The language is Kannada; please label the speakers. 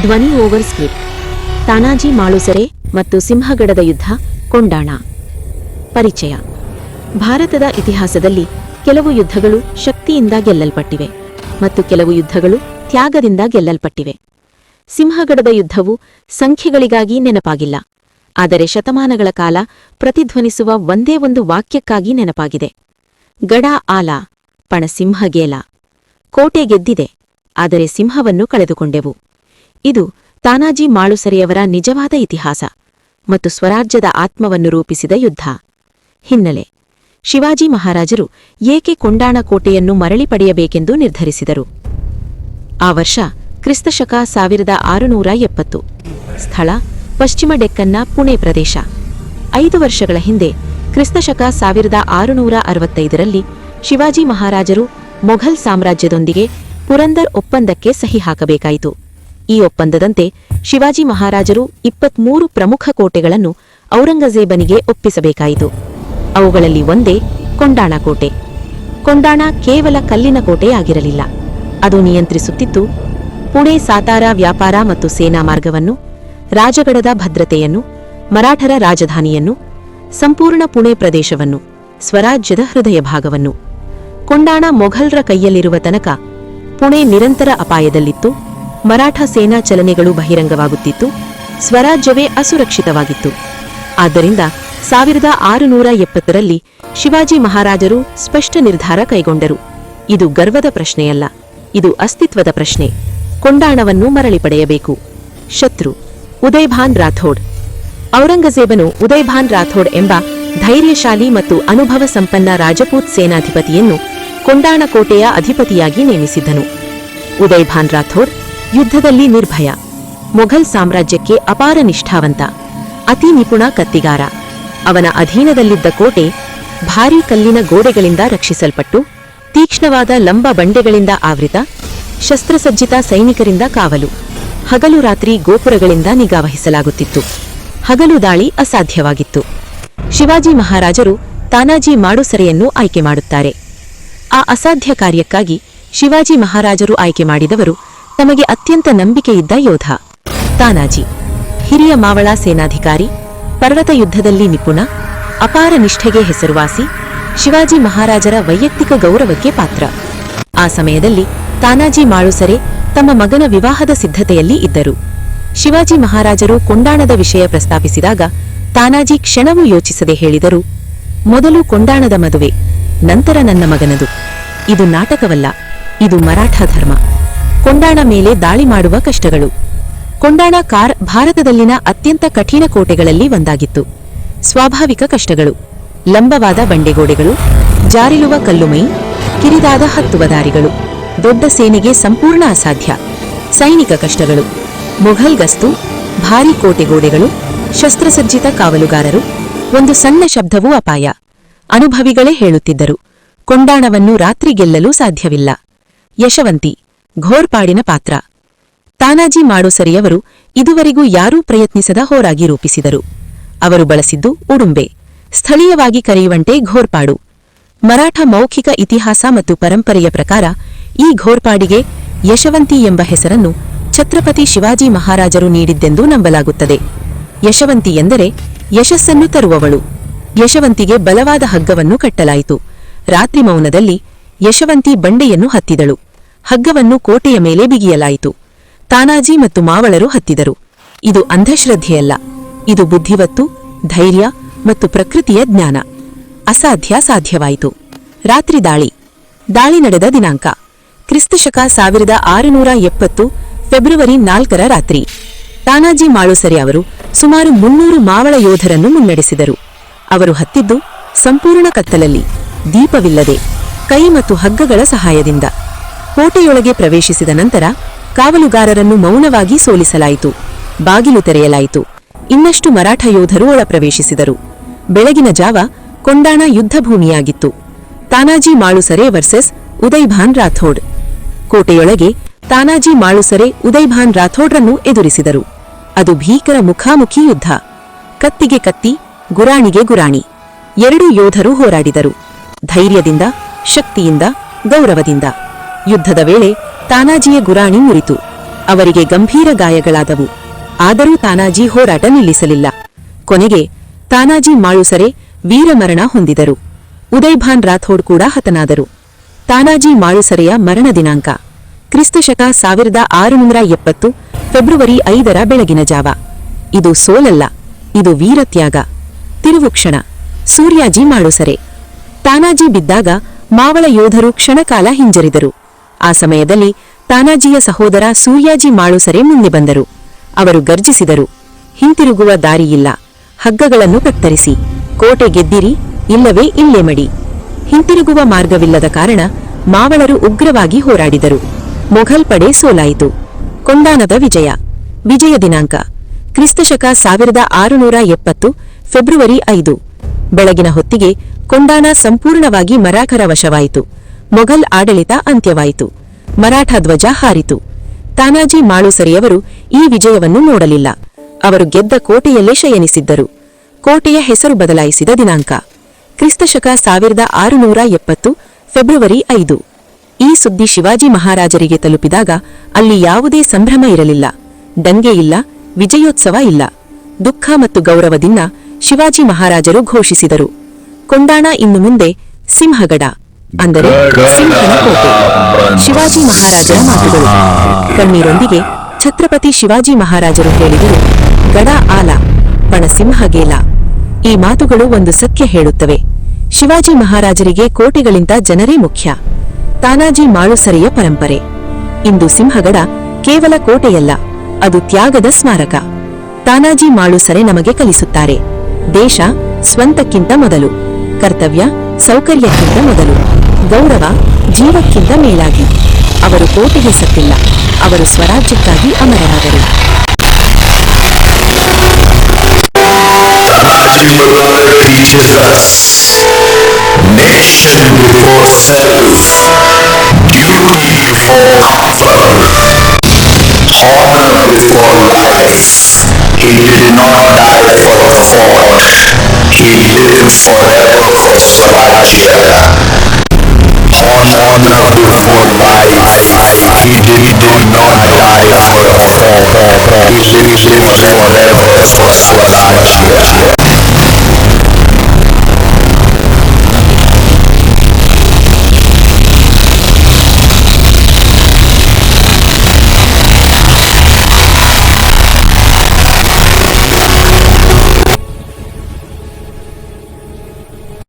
Speaker 1: ಧ್ವನಿ ಓವರ್ ಸ್ಕ್ರಿಪ್ಟ್. ತಾನಾಜಿ ಮಾಳುಸರೆ ಮತ್ತು ಸಿಂಹಗಡದ ಯುದ್ಧ, ಕೊಂಡಾಣ. ಪರಿಚಯ. ಭಾರತದ ಇತಿಹಾಸದಲ್ಲಿ ಕೆಲವು ಯುದ್ಧಗಳು ಶಕ್ತಿಯಿಂದ ಗೆಲ್ಲಲ್ಪಟ್ಟಿವೆ ಮತ್ತು ಕೆಲವು ಯುದ್ಧಗಳು ತ್ಯಾಗದಿಂದ ಗೆಲ್ಲಲ್ಪಟ್ಟಿವೆ. ಸಿಂಹಗಡದ ಯುದ್ಧವು ಸಂಖ್ಯೆಗಳಿಗಾಗಿ ನೆನಪಾಗಿಲ್ಲ, ಆದರೆ ಶತಮಾನಗಳ ಕಾಲ ಪ್ರತಿಧ್ವನಿಸುವ ಒಂದೇ ಒಂದು ವಾಕ್ಯಕ್ಕಾಗಿ ನೆನಪಾಗಿದೆ. ಗಡ ಆಲ, ಪಣ ಸಿಂಹಗೇಲ. ಕೋಟೆ ಗೆದ್ದಿದೆ, ಆದರೆ ಸಿಂಹವನ್ನು ಕಳೆದುಕೊಂಡೆವು. ಇದು ತಾನಾಜಿ ಮಾಳುಸರೆಯವರ ನಿಜವಾದ ಇತಿಹಾಸ ಮತ್ತು ಸ್ವರಾಜ್ಯದ ಆತ್ಮವನ್ನು ರೂಪಿಸಿದ ಯುದ್ಧ. ಹಿನ್ನೆಲೆ: ಶಿವಾಜಿ ಮಹಾರಾಜರು ಏಕೆ ಕೊಂಡಾಣ ಕೋಟೆಯನ್ನು ಮರಳಿ ಪಡೆಯಬೇಕೆಂದು ನಿರ್ಧರಿಸಿದರು? ಆ ವರ್ಷ ಕ್ರಿಸ್ತಶಕ 1670. ಸ್ಥಳ: ಪಶ್ಚಿಮ ಡೆಕ್ಕನ್ನ ಪುಣೆ ಪ್ರದೇಶ. 5 ವರ್ಷಗಳ ಹಿಂದೆ ಕ್ರಿಸ್ತಶಕ 1665ರಲ್ಲಿ ಶಿವಾಜಿ ಮಹಾರಾಜರು ಮೊಘಲ್ ಸಾಮ್ರಾಜ್ಯದೊಂದಿಗೆ ಪುರಂದರ್ ಒಪ್ಪಂದಕ್ಕೆ ಸಹಿ ಹಾಕಬೇಕಾಯಿತು. ಈ ಒಪ್ಪಂದದಂತೆ ಶಿವಾಜಿ ಮಹಾರಾಜರು 23 ಪ್ರಮುಖ ಕೋಟೆಗಳನ್ನು ಔರಂಗಜೇಬನಿಗೆ ಒಪ್ಪಿಸಬೇಕಾಯಿತು. ಅವುಗಳಲ್ಲಿ ಒಂದೇ ಕೊಂಡಾಣ ಕೋಟೆ. ಕೊಂಡಾಣ ಕೇವಲ ಕಲ್ಲಿನ ಕೋಟೆಯಾಗಿರಲಿಲ್ಲ, ಅದು ನಿಯಂತ್ರಿಸುತ್ತಿತ್ತು ಪುಣೆ ಸಾತಾರ ವ್ಯಾಪಾರ ಮತ್ತು ಸೇನಾ ಮಾರ್ಗವನ್ನು, ರಾಜಗಡದ ಭದ್ರತೆಯನ್ನು, ಮರಾಠರ ರಾಜಧಾನಿಯನ್ನು, ಸಂಪೂರ್ಣ ಪುಣೆ ಪ್ರದೇಶವನ್ನು, ಸ್ವರಾಜ್ಯದ ಹೃದಯ ಭಾಗವನ್ನು. ಕೊಂಡಾಣ ಮೊಘಲ್ರ ಕೈಯಲ್ಲಿರುವ ತನಕ ಪುಣೆ ನಿರಂತರ ಅಪಾಯದಲ್ಲಿತ್ತು, ಮರಾಠ ಸೇನಾ ಚಲನೆಗಳು ಬಹಿರಂಗವಾಗುತ್ತಿತ್ತು, ಸ್ವರಾಜ್ಯವೇ ಅಸುರಕ್ಷಿತವಾಗಿತ್ತು. ಆದ್ದರಿಂದ 1670ರಲ್ಲಿ ಶಿವಾಜಿ ಮಹಾರಾಜರು ಸ್ಪಷ್ಟ ನಿರ್ಧಾರ ಕೈಗೊಂಡರು. ಇದು ಗರ್ವದ ಪ್ರಶ್ನೆಯಲ್ಲ, ಇದು ಅಸ್ತಿತ್ವದ ಪ್ರಶ್ನೆ. ಕೊಂಡಾಣವನ್ನು ಮರಳಿ ಪಡೆಯಬೇಕು. ಶತ್ರು: ಉದಯಭಾನ್ ರಾಥೋಡ್. ಔರಂಗಜೇಬನು ಉದಯಭಾನ್ ರಾಥೋಡ್ ಎಂಬ ಧೈರ್ಯಶಾಲಿ ಮತ್ತು ಅನುಭವ ಸಂಪನ್ನ ರಾಜಪೂತ್ ಸೇನಾಧಿಪತಿಯನ್ನು ಕೊಂಡಾಣ ಕೋಟೆಯ ಅಧಿಪತಿಯಾಗಿ ನೇಮಿಸಿದ್ದನು. ಉದಯಭಾನ್ ರಾಥೋಡ್ ಯುದ್ಧದಲ್ಲಿ ನಿರ್ಭಯ, ಮೊಘಲ್ ಸಾಮ್ರಾಜ್ಯಕ್ಕೆ ಅಪಾರ ನಿಷ್ಠಾವಂತ, ಅತಿ ನಿಪುಣ ಕತ್ತಿಗಾರ. ಅವನ ಅಧೀನದಲ್ಲಿದ್ದ ಕೋಟೆ ಭಾರೀ ಕಲ್ಲಿನ ಗೋಡೆಗಳಿಂದ ರಕ್ಷಿಸಲ್ಪಟ್ಟು, ತೀಕ್ಷ್ಣವಾದ ಲಂಬ ಬಂಡೆಗಳಿಂದ ಆವೃತ, ಶಸ್ತ್ರಸಜ್ಜಿತ ಸೈನಿಕರಿಂದ ಕಾವಲು. ಹಗಲು ರಾತ್ರಿ ಗೋಪುರಗಳಿಂದ ನಿಗಾವಹಿಸಲಾಗುತ್ತಿತ್ತು. ಹಗಲು ದಾಳಿ ಅಸಾಧ್ಯವಾಗಿತ್ತು. ಶಿವಾಜಿ ಮಹಾರಾಜರು ತಾನಾಜಿ ಮಾಳುಸರೆಯನ್ನು ಆಯ್ಕೆ ಮಾಡುತ್ತಾರೆ. ಆ ಅಸಾಧ್ಯ ಕಾರ್ಯಕ್ಕಾಗಿ ಶಿವಾಜಿ ಮಹಾರಾಜರು ಆಯ್ಕೆ ಮಾಡಿದವರು ತಮಗೆ ಅತ್ಯಂತ ನಂಬಿಕೆಯಿದ್ದ ಯೋಧ ತಾನಾಜಿ. ಹಿರಿಯ ಮಾವಳ ಸೇನಾಧಿಕಾರಿ, ಪರ್ವತ ಯುದ್ಧದಲ್ಲಿ ನಿಪುಣ, ಅಪಾರ ನಿಷ್ಠೆಗೆ ಹೆಸರುವಾಸಿ, ಶಿವಾಜಿ ಮಹಾರಾಜರ ವೈಯಕ್ತಿಕ ಗೌರವಕ್ಕೆ ಪಾತ್ರ. ಆ ಸಮಯದಲ್ಲಿ ತಾನಾಜಿ ಮಾಳುಸರೆ ತಮ್ಮ ಮಗನ ವಿವಾಹದ ಸಿದ್ಧತೆಯಲ್ಲಿ ಇದ್ದರು. ಶಿವಾಜಿ ಮಹಾರಾಜರು ಕೊಂಡಾಣದ ವಿಷಯ ಪ್ರಸ್ತಾಪಿಸಿದಾಗ ತಾನಾಜಿ ಕ್ಷಣವೂ ಯೋಚಿಸದೆ ಹೇಳಿದರು, ಮೊದಲು ಕೊಂಡಾಣದ ಮದುವೆ, ನಂತರ ನನ್ನ ಮಗನದು. ಇದು ನಾಟಕವಲ್ಲ, ಇದು ಮರಾಠ ಧರ್ಮ. ಕೊಂಡಾಣ ಮೇಲೆ ದಾಳಿ ಮಾಡುವ ಕಷ್ಟಗಳು. ಕೊಂಡಾಣ ಭಾರತದಲ್ಲಿನ ಅತ್ಯಂತ ಕಠಿಣ ಕೋಟೆಗಳಲ್ಲಿ ಒಂದಾಗಿತ್ತು. ಸ್ವಾಭಾವಿಕ ಕಷ್ಟಗಳು: ಲಂಬವಾದ ಬಂಡೆಗೋಡೆಗಳು, ಜಾರಿಲುವ ಕಲ್ಲುಮೈ, ಕಿರಿದಾದ ಹತ್ತುವ ದಾರಿಗಳು, ದೊಡ್ಡ ಸೇನೆಗೆ ಸಂಪೂರ್ಣ ಅಸಾಧ್ಯ. ಸೈನಿಕ ಕಷ್ಟಗಳು: ಮೊಘಲ್ ಗಸ್ತು, ಭಾರೀ ಕೋಟೆಗೋಡೆಗಳು, ಶಸ್ತ್ರಸಜ್ಜಿತ ಕಾವಲುಗಾರರು, ಒಂದು ಸಣ್ಣ ಶಬ್ದವೂ ಅಪಾಯ. ಅನುಭವಿಗಳೇ ಹೇಳುತ್ತಿದ್ದರು, ಕೊಂಡಾಣವನ್ನು ರಾತ್ರಿ ಗೆಲ್ಲಲು ಸಾಧ್ಯವಿಲ್ಲ. ಯಶವಂತಿ: ಘೋರ್ಪಾಡಿನ ಪಾತ್ರ. ತಾನಾಜಿ ಮಾಳುಸರೆಯವರು ಇದುವರೆಗೂ ಯಾರೂ ಪ್ರಯತ್ನಿಸದ ಹೋರಾಗಿ ರೂಪಿಸಿದರು. ಅವರು ಬಳಸಿದ್ದು ಉಡುಂಬೆ, ಸ್ಥಳೀಯವಾಗಿ ಕರೆಯುವಂತೆ ಘೋರ್ಪಾಡು. ಮರಾಠ ಮೌಖಿಕ ಇತಿಹಾಸ ಮತ್ತು ಪರಂಪರೆಯ ಪ್ರಕಾರ ಈ ಘೋರ್ಪಾಡಿಗೆ ಯಶವಂತಿ ಎಂಬ ಹೆಸರನ್ನು ಛತ್ರಪತಿ ಶಿವಾಜಿ ಮಹಾರಾಜರು ನೀಡಿದ್ದೆಂದು ನಂಬಲಾಗುತ್ತದೆ. ಯಶವಂತಿ ಎಂದರೆ ಯಶಸ್ಸನ್ನು ತರುವವಳು. ಯಶವಂತಿಗೆ ಬಲವಾದ ಹಗ್ಗವನ್ನು ಕಟ್ಟಲಾಯಿತು. ರಾತ್ರಿ ಮೌನದಲ್ಲಿ ಯಶವಂತಿ ಬಂಡೆಯನ್ನು ಹತ್ತಿದಳು. ಹಗ್ಗವನ್ನು ಕೋಟೆಯ ಮೇಲೆ ಬಿಗಿಯಲಾಯಿತು. ತಾನಾಜಿ ಮತ್ತು ಮಾವಳರು ಹತ್ತಿದರು. ಇದು ಅಂಧಶ್ರದ್ಧೆಯಲ್ಲ, ಇದು ಬುದ್ಧಿವತ್ತು, ಧೈರ್ಯ ಮತ್ತು ಪ್ರಕೃತಿಯ ಜ್ಞಾನ. ಅಸಾಧ್ಯ ಸಾಧ್ಯವಾಯಿತು. ರಾತ್ರಿ ದಾಳಿ. ದಾಳಿ ನಡೆದ ದಿನಾಂಕ: ಕ್ರಿಸ್ತಶಕ 1670 ಫೆಬ್ರವರಿ 4ರ ರಾತ್ರಿ. ತಾನಾಜಿ ಮಾಳುಸರೆ ಅವರು ಸುಮಾರು 300 ಮಾವಳ ಯೋಧರನ್ನು ಮುನ್ನಡೆಸಿದರು. ಅವರು ಹತ್ತಿದ್ದು ಸಂಪೂರ್ಣ ಕತ್ತಲಲ್ಲಿ, ದೀಪವಿಲ್ಲದೆ, ಕೈ ಮತ್ತು ಹಗ್ಗಗಳ ಸಹಾಯದಿಂದ. ಕೋಟೆಯೊಳಗೆ ಪ್ರವೇಶಿಸಿದ ನಂತರ ಕಾವಲುಗಾರರನ್ನು ಮೌನವಾಗಿ ಸೋಲಿಸಲಾಯಿತು. ಬಾಗಿಲು ತೆರೆಯಲಾಯಿತು. ಇನ್ನಷ್ಟು ಮರಾಠ ಯೋಧರು ಒಳಪ್ರವೇಶಿಸಿದರು. ಬೆಳಗಿನ ಜಾವ ಕೊಂಡಾಣ ಯುದ್ಧಭೂಮಿಯಾಗಿತ್ತು. ತಾನಾಜಿ ಮಾಳುಸರೆ ವರ್ಸಸ್ ಉದಯಭಾನ್ ರಾಥೋಡ್. ಕೋಟೆಯೊಳಗೆ ತಾನಾಜಿ ಮಾಳುಸರೆ ಉದಯಭಾನ್ ರಾಥೋಡ್ರನ್ನು ಎದುರಿಸಿದರು. ಅದು ಭೀಕರ ಮುಖಾಮುಖಿ ಯುದ್ಧ. ಕತ್ತಿಗೆ ಕತ್ತಿ, ಗುರಾಣಿಗೆ ಗುರಾಣಿ. 2 ಯೋಧರು ಹೋರಾಡಿದರು, ಧೈರ್ಯದಿಂದ, ಶಕ್ತಿಯಿಂದ, ಗೌರವದಿಂದ. ಯುದ್ಧದ ವೇಳೆ ತಾನಾಜಿಯ ಗುರಾಣಿ ಮುರಿತು. ಅವರಿಗೆ ಗಂಭೀರ ಗಾಯಗಳಾದವು. ಆದರೂ ತಾನಾಜಿ ಹೋರಾಟ ನಿಲ್ಲಿಸಲಿಲ್ಲ. ಕೊನೆಗೆ ತಾನಾಜಿ ಮಾಳುಸರೆ ವೀರಮರಣ ಹೊಂದಿದರು. ಉದಯಭಾನ್ ರಾಥೋಡ್ ಕೂಡ ಹತನಾದರು. ತಾನಾಜಿ ಮಾಳುಸರೆಯ ಮರಣ ದಿನಾಂಕ ಕ್ರಿಸ್ತಶಕ 1670 ಫೆಬ್ರವರಿ 5 ಬೆಳಗಿನ ಜಾವ. ಇದು ಸೋಲಲ್ಲ, ಇದು ವೀರತ್ಯಾಗ. ತಿರುವುಕ್ಷಣ ಸೂರ್ಯಾಜಿ ಮಾಳುಸರೆ. ತಾನಾಜಿ ಬಿದ್ದಾಗ ಮಾವಳ ಯೋಧರು ಕ್ಷಣಕಾಲ ಹಿಂಜರಿದರು. ಆ ಸಮಯದಲ್ಲಿ ತಾನಾಜಿಯ ಸಹೋದರ ಸೂರ್ಯಾಜಿ ಮಾಳುಸರೆ ಮುಂದೆ ಬಂದರು. ಅವರು ಗರ್ಜಿಸಿದರು, ಹಿಂತಿರುಗುವ ದಾರಿಯಿಲ್ಲ, ಹಗ್ಗಗಳನ್ನು ಕತ್ತರಿಸಿ, ಕೋಟೆ ಗೆದ್ದಿರಿ, ಇಲ್ಲವೇ ಇಲ್ಲೇ ಮಡಿ. ಹಿಂತಿರುಗುವ ಮಾರ್ಗವಿಲ್ಲದ ಕಾರಣ ಮಾವಳರು ಉಗ್ರವಾಗಿ ಹೋರಾಡಿದರು. ಮೊಘಲ್ ಪಡೆ ಸೋಲಾಯಿತು. ಕೊಂಡಾನದ ವಿಜಯ. ವಿಜಯ ದಿನಾಂಕ ಕ್ರಿಸ್ತಶಕ 1670 ಫೆಬ್ರವರಿ 5. ಬೆಳಗಿನ ಹೊತ್ತಿಗೆ ಕೊಂಡಾನ ಸಂಪೂರ್ಣವಾಗಿ ಮರಾಠರ ವಶವಾಯಿತು. ಮೊಘಲ್ ಆಡಳಿತ ಅಂತ್ಯವಾಯಿತು. ಮರಾಠ ಧ್ವಜ ಹಾರಿತು. ತಾನಾಜಿ ಮಾಳುಸರೆಯವರು ಈ ವಿಜಯವನ್ನು ನೋಡಲಿಲ್ಲ. ಅವರು ಗೆದ್ದ ಕೋಟೆಯಲ್ಲೇ ಶಯನಿಸಿದ್ದರು. ಕೋಟೆಯ ಹೆಸರು ಬದಲಾಯಿಸಿದ ದಿನಾಂಕ ಕ್ರಿಸ್ತಶಕ 1670 ಫೆಬ್ರವರಿ 5. ಈ ಸುದ್ದಿ ಶಿವಾಜಿ ಮಹಾರಾಜರಿಗೆ ತಲುಪಿದಾಗ ಅಲ್ಲಿ ಯಾವುದೇ ಸಂಭ್ರಮ ಇರಲಿಲ್ಲ. ದಂಗೆ ಇಲ್ಲ, ವಿಜಯೋತ್ಸವ ಇಲ್ಲ. ದುಃಖ ಮತ್ತು ಗೌರವದಿಂದ ಶಿವಾಜಿ ಮಹಾರಾಜರು ಘೋಷಿಸಿದರು, ಕೊಂಡಾಣ ಇನ್ನು ಮುಂದೆ ಸಿಂಹಗಡ, ಅಂದರೆ ಸಿಂಹನ ಕೋಟೆ. ಶಿವಾಜಿ ಮಹಾರಾಜರ ಮಾತುಗಳು. ಕಣ್ಣೀರೊಂದಿಗೆ ಛತ್ರಪತಿ ಶಿವಾಜಿ ಮಹಾರಾಜರು ಹೇಳಿದರು, ಗಡ ಆಲ ಪಣಸಿಂಹಗೇಲ. ಈ ಮಾತುಗಳು ಒಂದು ಸತ್ಯ ಹೇಳುತ್ತವೆ. ಶಿವಾಜಿ ಮಹಾರಾಜರಿಗೆ ಕೋಟೆಗಳಿಂದ ಜನರೇ ಮುಖ್ಯ. ತಾನಾಜಿ ಮಾಳುಸರೆಯ ಪರಂಪರೆ. ಇಂದು ಸಿಂಹಗಡ ಕೇವಲ ಕೋಟೆಯಲ್ಲ, ಅದು ತ್ಯಾಗದ ಸ್ಮಾರಕ. ತಾನಾಜಿ ಮಾಳುಸರೆ ನಮಗೆ ಕಲಿಸುತ್ತಾರೆ, ದೇಶ ಸ್ವಂತಕ್ಕಿಂತ ಮೊದಲು, ಕರ್ತವ್ಯ ಸೌಕರ್ಯಕ್ಕಿಂತ ಮೊದಲು, ಗೌರವ ಜೀವಕ್ಕಿಂತ ಮೇಲಾಗಿ. ಅವರು ಕೋಟೆಗೆ ಸತ್ತಿಲ್ಲ, ಅವರು ಸ್ವರಾಜ್ಯಕ್ಕಾಗಿ ಅಮರರಾದರು.
Speaker 2: Teaches us nation before self, duty before comfort, honor before life. He did not die for the fort, he lived forever for Swarajya. Honor before life, he did not die for the fort, he lived forever for Swarajya.